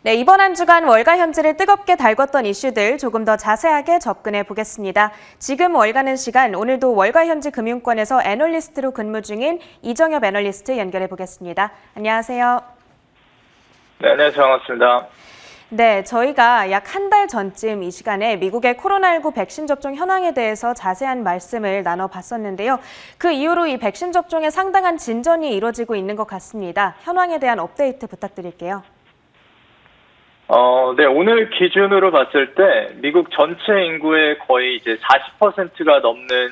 네, 이번 한 주간 월가 현지를 뜨겁게 달궜던 이슈들 조금 더 자세하게 접근해 보겠습니다. 지금 월가는 시간, 오늘도 월가 현지 금융권에서 애널리스트로 근무 중인 이정엽 애널리스트 연결해 보겠습니다. 안녕하세요. 네, 안녕하세요. 반갑습니다. 네, 저희가 약 한 달 전쯤 이 시간에 미국의 코로나19 백신 접종 현황에 대해서 자세한 말씀을 나눠봤었는데요. 그 이후로 이 백신 접종에 상당한 진전이 이루어지고 있는 것 같습니다. 현황에 대한 업데이트 부탁드릴게요. 네, 오늘 기준으로 봤을 때 미국 전체 인구의 거의 이제 40%가 넘는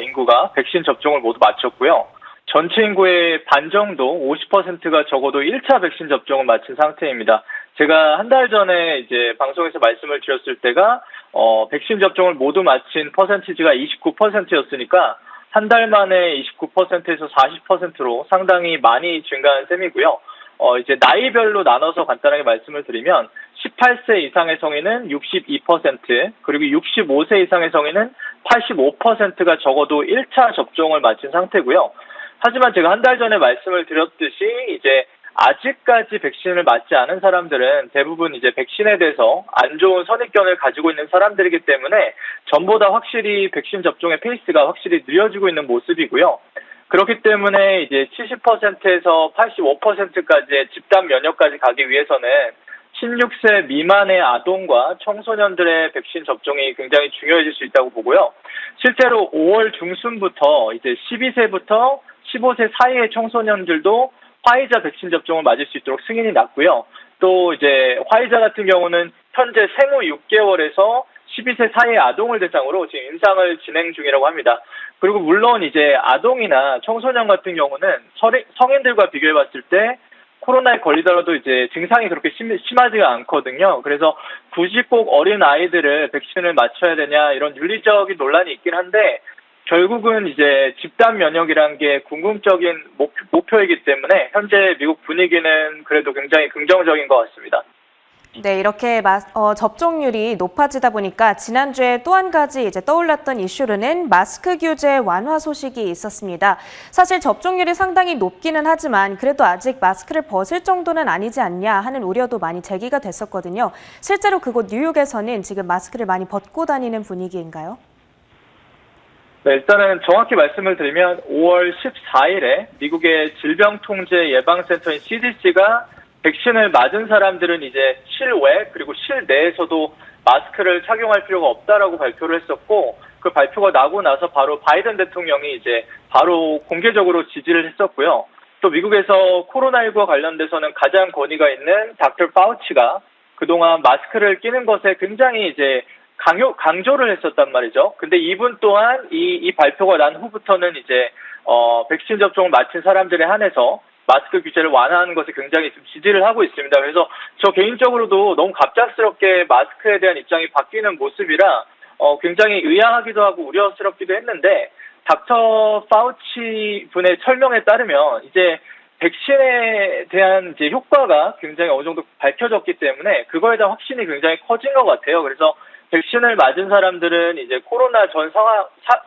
인구가 백신 접종을 모두 마쳤고요. 전체 인구의 반 정도 50%가 적어도 1차 백신 접종을 마친 상태입니다. 제가 한 달 전에 이제 방송에서 말씀을 드렸을 때가 백신 접종을 모두 마친 퍼센티지가 29%였으니까 한 달 만에 29%에서 40%로 상당히 많이 증가한 셈이고요. 이제 나이별로 나눠서 간단하게 말씀을 드리면 18세 이상의 성인은 62%, 그리고 65세 이상의 성인은 85%가 적어도 1차 접종을 마친 상태고요. 하지만 제가 한 달 전에 말씀을 드렸듯이 이제 아직까지 백신을 맞지 않은 사람들은 대부분 이제 백신에 대해서 안 좋은 선입견을 가지고 있는 사람들이기 때문에 전보다 확실히 백신 접종의 페이스가 확실히 느려지고 있는 모습이고요. 그렇기 때문에 이제 70%에서 85%까지의 집단 면역까지 가기 위해서는 16세 미만의 아동과 청소년들의 백신 접종이 굉장히 중요해질 수 있다고 보고요. 실제로 5월 중순부터 이제 12세부터 15세 사이의 청소년들도 화이자 백신 접종을 맞을 수 있도록 승인이 났고요. 또 이제 화이자 같은 경우는 현재 생후 6개월에서 12세 사이의 아동을 대상으로 지금 임상을 진행 중이라고 합니다. 그리고 물론 이제 아동이나 청소년 같은 경우는 성인들과 비교해 봤을 때 코로나에 걸리더라도 이제 증상이 그렇게 심하지가 않거든요. 그래서 굳이 꼭 어린 아이들을 백신을 맞춰야 되냐 이런 윤리적인 논란이 있긴 한데 결국은 이제 집단 면역이란 게 궁극적인 목표이기 때문에 현재 미국 분위기는 그래도 굉장히 긍정적인 것 같습니다. 네, 이렇게 접종률이 높아지다 보니까 지난주에 또 한 가지 이제 떠올랐던 이슈로는 마스크 규제 완화 소식이 있었습니다. 사실 접종률이 상당히 높기는 하지만 그래도 아직 마스크를 벗을 정도는 아니지 않냐 하는 우려도 많이 제기가 됐었거든요. 실제로 그곳 뉴욕에서는 지금 마스크를 많이 벗고 다니는 분위기인가요? 네, 일단은 정확히 말씀을 드리면 5월 14일에 미국의 질병통제예방센터인 CDC가 백신을 맞은 사람들은 이제 실외 그리고 실내에서도 마스크를 착용할 필요가 없다라고 발표를 했었고 그 발표가 나고 나서 바로 바이든 대통령이 이제 바로 공개적으로 지지를 했었고요. 또 미국에서 코로나19와 관련돼서는 가장 권위가 있는 닥터 파우치가 그동안 마스크를 끼는 것에 굉장히 이제 강조를 했었단 말이죠. 근데 이분 또한 이 발표가 난 후부터는 이제 백신 접종을 마친 사람들에 한해서 마스크 규제를 완화하는 것에 굉장히 지지를 하고 있습니다. 그래서 저 개인적으로도 너무 갑작스럽게 마스크에 대한 입장이 바뀌는 모습이라 굉장히 의아하기도 하고 우려스럽기도 했는데 닥터 파우치 분의 설명에 따르면 이제 백신에 대한 이제 효과가 굉장히 어느 정도 밝혀졌기 때문에 그거에 대한 확신이 굉장히 커진 것 같아요. 그래서 백신을 맞은 사람들은 이제 코로나 전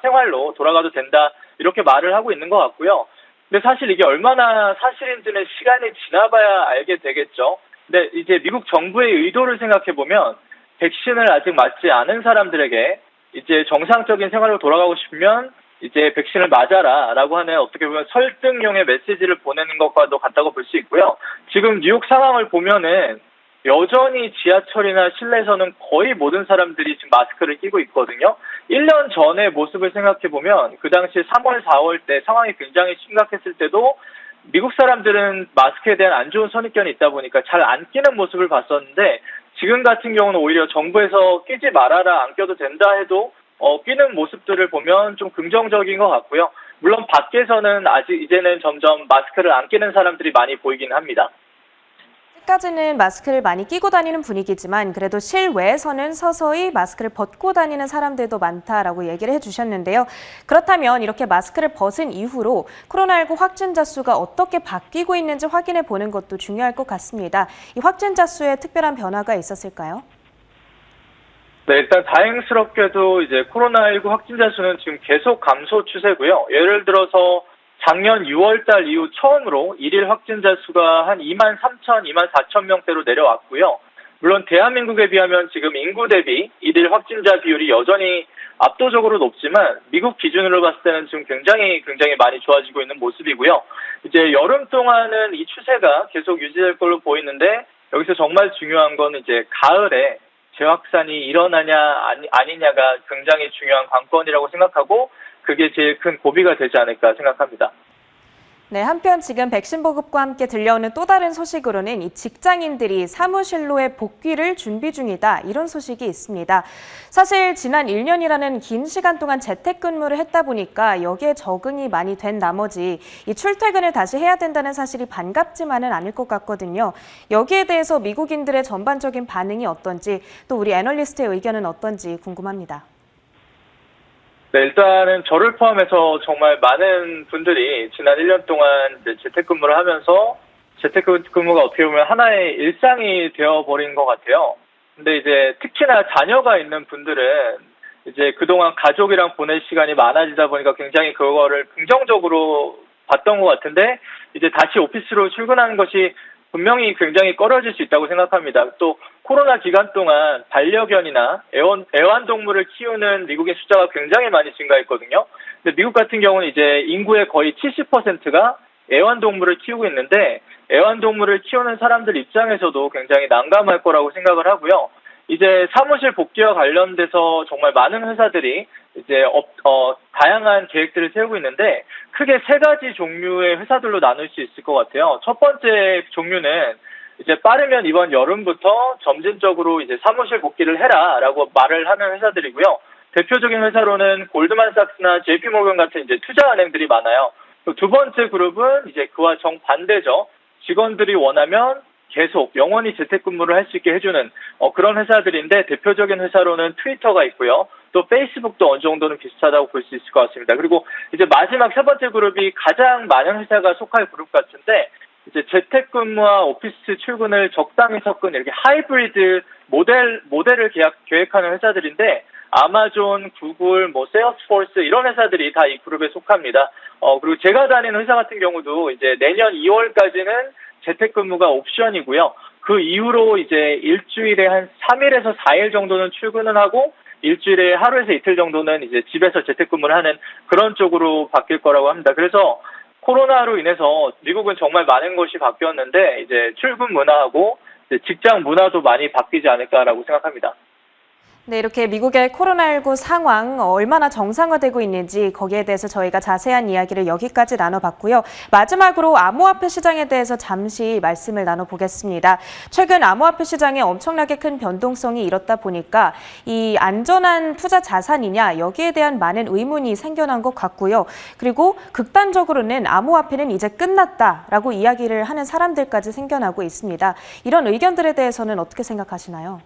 생활로 돌아가도 된다 이렇게 말을 하고 있는 것 같고요. 근데 사실 이게 얼마나 사실인지는 시간이 지나봐야 알게 되겠죠. 근데 이제 미국 정부의 의도를 생각해 보면 백신을 아직 맞지 않은 사람들에게 이제 정상적인 생활로 돌아가고 싶으면 이제 백신을 맞아라라고 하는 어떻게 보면 설득용의 메시지를 보내는 것과도 같다고 볼 수 있고요. 지금 뉴욕 상황을 보면은 여전히 지하철이나 실내에서는 거의 모든 사람들이 지금 마스크를 끼고 있거든요. 1년 전의 모습을 생각해보면 그 당시 3월, 4월 때 상황이 굉장히 심각했을 때도 미국 사람들은 마스크에 대한 안 좋은 선입견이 있다 보니까 잘 안 끼는 모습을 봤었는데 지금 같은 경우는 오히려 정부에서 끼지 말아라, 안 껴도 된다 해도 끼는 모습들을 보면 좀 긍정적인 것 같고요. 물론 밖에서는 아직 이제는 점점 마스크를 안 끼는 사람들이 많이 보이긴 합니다. 아직까지는 마스크를 많이 끼고 다니는 분위기지만 그래도 실외에서는 서서히 마스크를 벗고 다니는 사람들도 많다라고 얘기를 해주셨는데요. 그렇다면 이렇게 마스크를 벗은 이후로 코로나19 확진자 수가 어떻게 바뀌고 있는지 확인해 보는 것도 중요할 것 같습니다. 이 확진자 수에 특별한 변화가 있었을까요? 네, 일단 다행스럽게도 이제 코로나19 확진자 수는 지금 계속 감소 추세고요. 예를 들어서 작년 6월 달 이후 처음으로 일일 확진자 수가 한 23,000, 24,000명대로 내려왔고요. 물론 대한민국에 비하면 지금 인구 대비 일일 확진자 비율이 여전히 압도적으로 높지만 미국 기준으로 봤을 때는 지금 굉장히 많이 좋아지고 있는 모습이고요. 이제 여름 동안은 이 추세가 계속 유지될 걸로 보이는데 여기서 정말 중요한 건 이제 가을에 재확산이 일어나냐 아니냐가 굉장히 중요한 관건이라고 생각하고 그게 제일 큰 고비가 되지 않을까 생각합니다. 네, 한편 지금 백신 보급과 함께 들려오는 또 다른 소식으로는 이 직장인들이 사무실로의 복귀를 준비 중이다, 이런 소식이 있습니다. 사실 지난 1년이라는 긴 시간 동안 재택근무를 했다 보니까 여기에 적응이 많이 된 나머지 이 출퇴근을 다시 해야 된다는 사실이 반갑지만은 않을 것 같거든요. 여기에 대해서 미국인들의 전반적인 반응이 어떤지, 또 우리 애널리스트의 의견은 어떤지 궁금합니다. 네, 일단은 저를 포함해서 정말 많은 분들이 지난 1년 동안 이제 재택근무를 하면서 재택근무가 어떻게 보면 하나의 일상이 되어버린 것 같아요. 근데 이제 특히나 자녀가 있는 분들은 이제 그동안 가족이랑 보낼 시간이 많아지다 보니까 굉장히 그거를 긍정적으로 봤던 것 같은데 이제 다시 오피스로 출근하는 것이 분명히 굉장히 꺼려질 수 있다고 생각합니다. 또 코로나 기간 동안 반려견이나 애완동물을 키우는 미국의 숫자가 굉장히 많이 증가했거든요. 근데 미국 같은 경우는 이제 인구의 거의 70%가 애완동물을 키우고 있는데 애완동물을 키우는 사람들 입장에서도 굉장히 난감할 거라고 생각을 하고요. 이제 사무실 복귀와 관련돼서 정말 많은 회사들이 이제 다양한 계획들을 세우고 있는데 크게 세 가지 종류의 회사들로 나눌 수 있을 것 같아요. 첫 번째 종류는 이제 빠르면 이번 여름부터 점진적으로 이제 사무실 복귀를 해라라고 말을 하는 회사들이고요. 대표적인 회사로는 골드만삭스나 JP모건 같은 이제 투자은행들이 많아요. 두 번째 그룹은 이제 그와 정반대죠. 직원들이 원하면 계속 영원히 재택근무를 할 수 있게 해주는 그런 회사들인데 대표적인 회사로는 트위터가 있고요. 또 페이스북도 어느 정도는 비슷하다고 볼 수 있을 것 같습니다. 그리고 이제 마지막 세 번째 그룹이 가장 많은 회사가 속할 그룹 같은데 이제 재택근무와 오피스 출근을 적당히 섞은 이렇게 하이브리드 모델을 계획하는 회사들인데 아마존, 구글, 세일즈포스 이런 회사들이 다 이 그룹에 속합니다. 그리고 제가 다니는 회사 같은 경우도 이제 내년 2월까지는 재택근무가 옵션이고요. 그 이후로 이제 일주일에 한 3일에서 4일 정도는 출근을 하고 일주일에 하루에서 이틀 정도는 이제 집에서 재택근무를 하는 그런 쪽으로 바뀔 거라고 합니다. 그래서 코로나로 인해서 미국은 정말 많은 것이 바뀌었는데 이제 출근 문화하고 이제 직장 문화도 많이 바뀌지 않을까라고 생각합니다. 네, 이렇게 미국의 코로나19 상황 얼마나 정상화되고 있는지 거기에 대해서 저희가 자세한 이야기를 여기까지 나눠봤고요. 마지막으로 암호화폐 시장에 대해서 잠시 말씀을 나눠보겠습니다. 최근 암호화폐 시장에 엄청나게 큰 변동성이 일었다 보니까 이 안전한 투자 자산이냐 여기에 대한 많은 의문이 생겨난 것 같고요. 그리고 극단적으로는 암호화폐는 이제 끝났다라고 이야기를 하는 사람들까지 생겨나고 있습니다. 이런 의견들에 대해서는 어떻게 생각하시나요?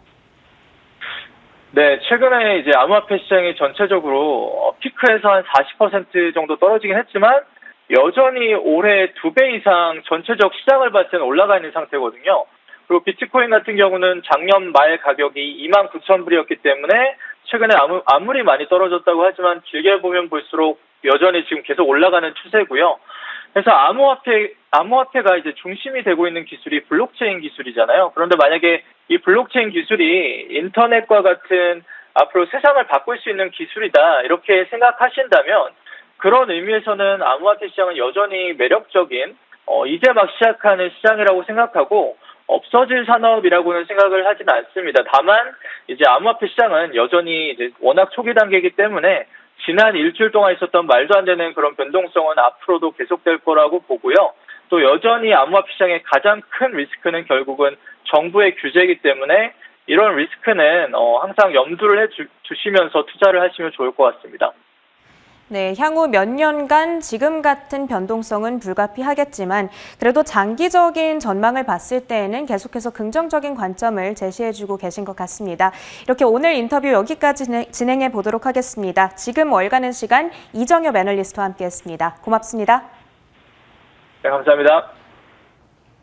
네, 최근에 이제 암호화폐 시장이 전체적으로 피크에서 한 40% 정도 떨어지긴 했지만 여전히 올해 2배 이상 전체적 시장을 봤을 때는 올라가 있는 상태거든요. 그리고 비트코인 같은 경우는 작년 말 가격이 29,000불이었기 때문에 최근에 아무리 많이 떨어졌다고 하지만 길게 보면 볼수록 여전히 지금 계속 올라가는 추세고요. 그래서 암호화폐가 이제 중심이 되고 있는 기술이 블록체인 기술이잖아요. 그런데 만약에 이 블록체인 기술이 인터넷과 같은 앞으로 세상을 바꿀 수 있는 기술이다 이렇게 생각하신다면 그런 의미에서는 암호화폐 시장은 여전히 매력적인 이제 막 시작하는 시장이라고 생각하고 없어질 산업이라고는 생각을 하지는 않습니다. 다만 이제 암호화폐 시장은 여전히 이제 워낙 초기 단계이기 때문에 지난 일주일 동안 있었던 말도 안 되는 그런 변동성은 앞으로도 계속될 거라고 보고요. 또 여전히 암호화폐 시장의 가장 큰 리스크는 결국은 정부의 규제이기 때문에 이런 리스크는 항상 염두를 해주시면서 투자를 하시면 좋을 것 같습니다. 네, 향후 몇 년간 지금 같은 변동성은 불가피하겠지만 그래도 장기적인 전망을 봤을 때에는 계속해서 긍정적인 관점을 제시해주고 계신 것 같습니다. 이렇게 오늘 인터뷰 여기까지 진행해 보도록 하겠습니다. 지금 월가는 시간 이정엽 애널리스트와 함께했습니다. 고맙습니다. 네, 감사합니다.